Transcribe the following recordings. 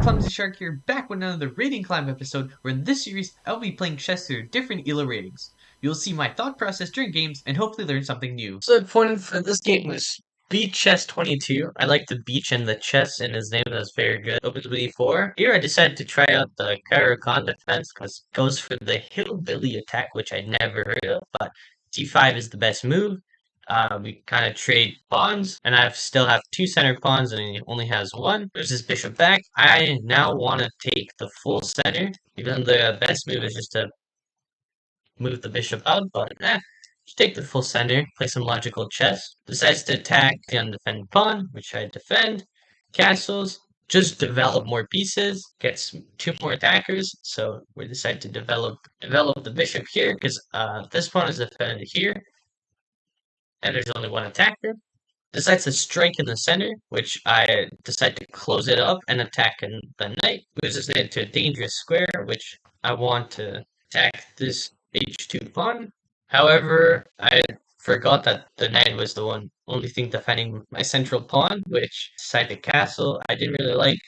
Clumsy Shark here, back with another Rating Climb episode, where in this series, I'll be playing chess through different ELO ratings. You'll see my thought process during games, and hopefully learn something new. So the point for this game was beat chess 22. I like the beach and the chess in his name. That's very good. Opens with e4. Here I decided to try out the Karakan defense because it goes for the hillbilly attack, which I never heard of, but d5 is the best move. We kind of trade pawns, and I still have two center pawns, and he only has one. There's his bishop back. I now want to take the full center, even though the best move is just to move the bishop out, but just take the full center, play some logical chess. Decides to attack the undefended pawn, which I defend. Castles, just develop more pieces, gets two more attackers, so we decide to develop the bishop here, because this pawn is defended here, and there's only one attacker. Decides to strike in the center, which I decide to close it up and attack in the knight. Moves this knight to a dangerous square, which I want to attack this h2 pawn. However, I forgot that the knight was the only thing defending my central pawn, which decided to castle. I didn't really like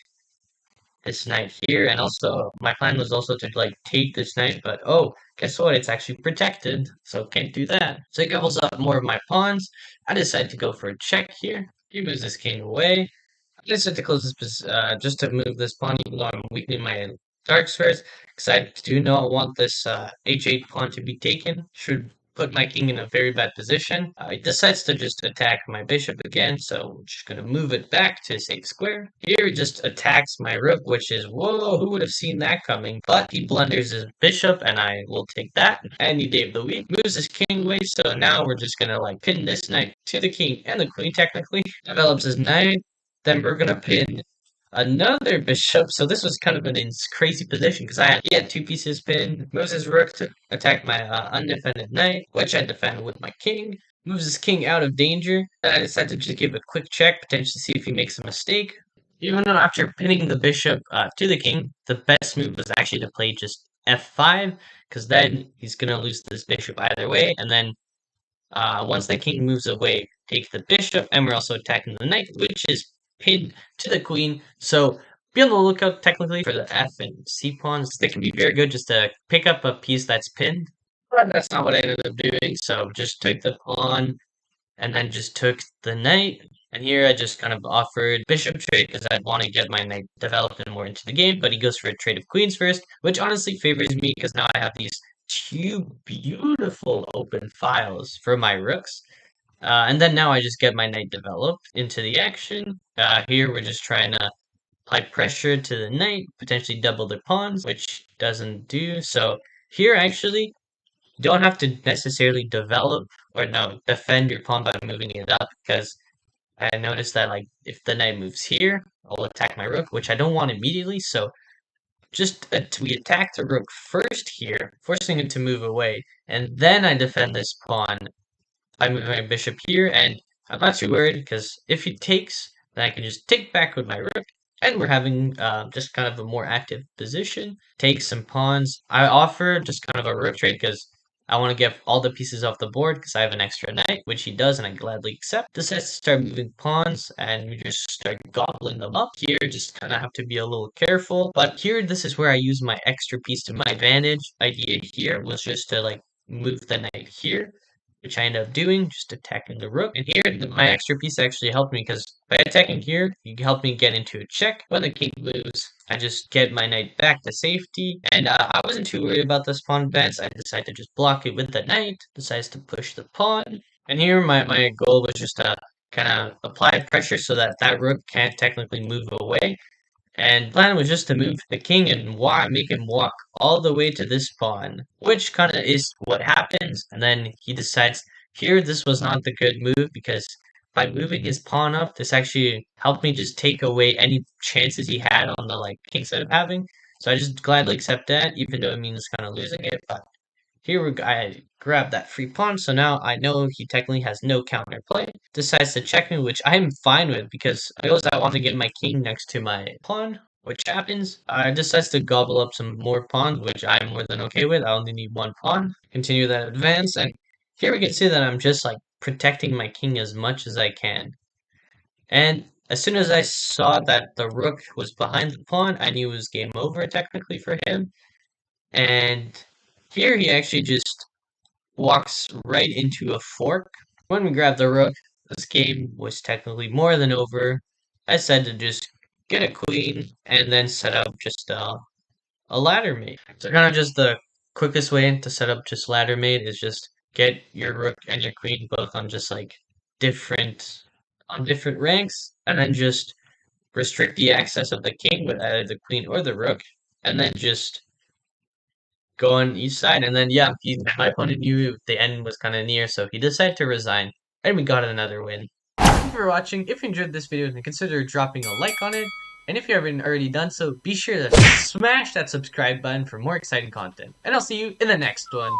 this knight here, and also my plan was also to like take this knight, but oh, guess what? It's actually protected, so can't do that. So he gobbles up more of my pawns. I decide to go for a check here. He moves this king away. I decided to close this just to move this pawn, even though I'm weakening my dark squares, because I do not want this h8 pawn to be taken. Should put my king in a very bad position. He decides to just attack my bishop again, so we're just going to move it back to a safe square. Here he just attacks my rook, which is, whoa, who would have seen that coming? But he blunders his bishop, and I will take that. And he gave the weak, moves his king away, so now we're just going to like pin this knight to the king and the queen, technically. Develops his knight. Then we're going to pin another bishop. So this was kind of an crazy position because he had two pieces pinned. Moves his rook to attack my undefended knight, which I defend with my king. Moves his king out of danger. Then I decided to just give a quick check, potentially see if he makes a mistake. Even though after pinning the bishop to the king, the best move was actually to play just f5, because then he's going to lose this bishop either way. And then once the king moves away, take the bishop, and we're also attacking the knight, which is pinned to the queen. So be on the lookout technically for the F and C pawns. They can be very good just to pick up a piece that's pinned. But that's not what I ended up doing. So just took the pawn and then just took the knight. And here I just kind of offered bishop trade because I want to get my knight developed and more into the game. But he goes for a trade of queens first, which honestly favors me because now I have these two beautiful open files for my rooks. And then now I just get my knight developed into the action. Here we're just trying to apply pressure to the knight, potentially double the pawns, which doesn't do. So here actually, you don't have to necessarily develop or no, defend your pawn by moving it up, because I noticed that like if the knight moves here, I'll attack my rook, which I don't want immediately. So just we attack the rook first here, forcing it to move away, and then I defend this pawn by moving my bishop here, and I'm not too worried because if he takes, then I can just take back with my rook, and we're having just kind of a more active position. Take some pawns. I offer just kind of a rook trade because I want to get all the pieces off the board because I have an extra knight, which he does, and I gladly accept. Decides to start moving pawns, and we just start gobbling them up. Here, just kind of have to be a little careful. But here, this is where I use my extra piece to my advantage. Idea here was just to like move the knight here, which I ended up doing, just attacking the rook. And here, my extra piece actually helped me because by attacking here, you helped me get into a check. When the king moves, I just get my knight back to safety. And I wasn't too worried about this pawn advance. I decided to just block it with the knight, decides to push the pawn. And here, my goal was just to kind of apply pressure so that that rook can't technically move away. And plan was just to move the king and make him walk all the way to this pawn, which kind of is what happens. And then he decides here this was not the good move because by moving his pawn up, this actually helped me just take away any chances he had on the like king side of having. So I just gladly accept that, even though it means kind of losing it. But here I grab that free pawn, so now I know he technically has no counterplay. Decides to check me, which I'm fine with because I also want to get my king next to my pawn, which happens. I decides to gobble up some more pawns, which I'm more than okay with. I only need one pawn. Continue that advance, and here we can see that I'm just like protecting my king as much as I can. And As soon as I saw that the rook was behind the pawn, I knew it was game over technically for him. And here he actually just walks right into a fork. When we grabbed the rook, this game was technically more than over. I said to just get a queen and then set up just a ladder mate. So kind of just the quickest way to set up just ladder mate is just get your rook and your queen both on just like different different ranks, and then just restrict the access of the king with either the queen or the rook, and then just go on each side. And then yeah, my opponent knew the end was kind of near, so he decided to resign, and we got another win. Thank you for watching. If you enjoyed this video, then consider dropping a like on it. And if you haven't already done so, be sure to smash that subscribe button for more exciting content. And I'll see you in the next one.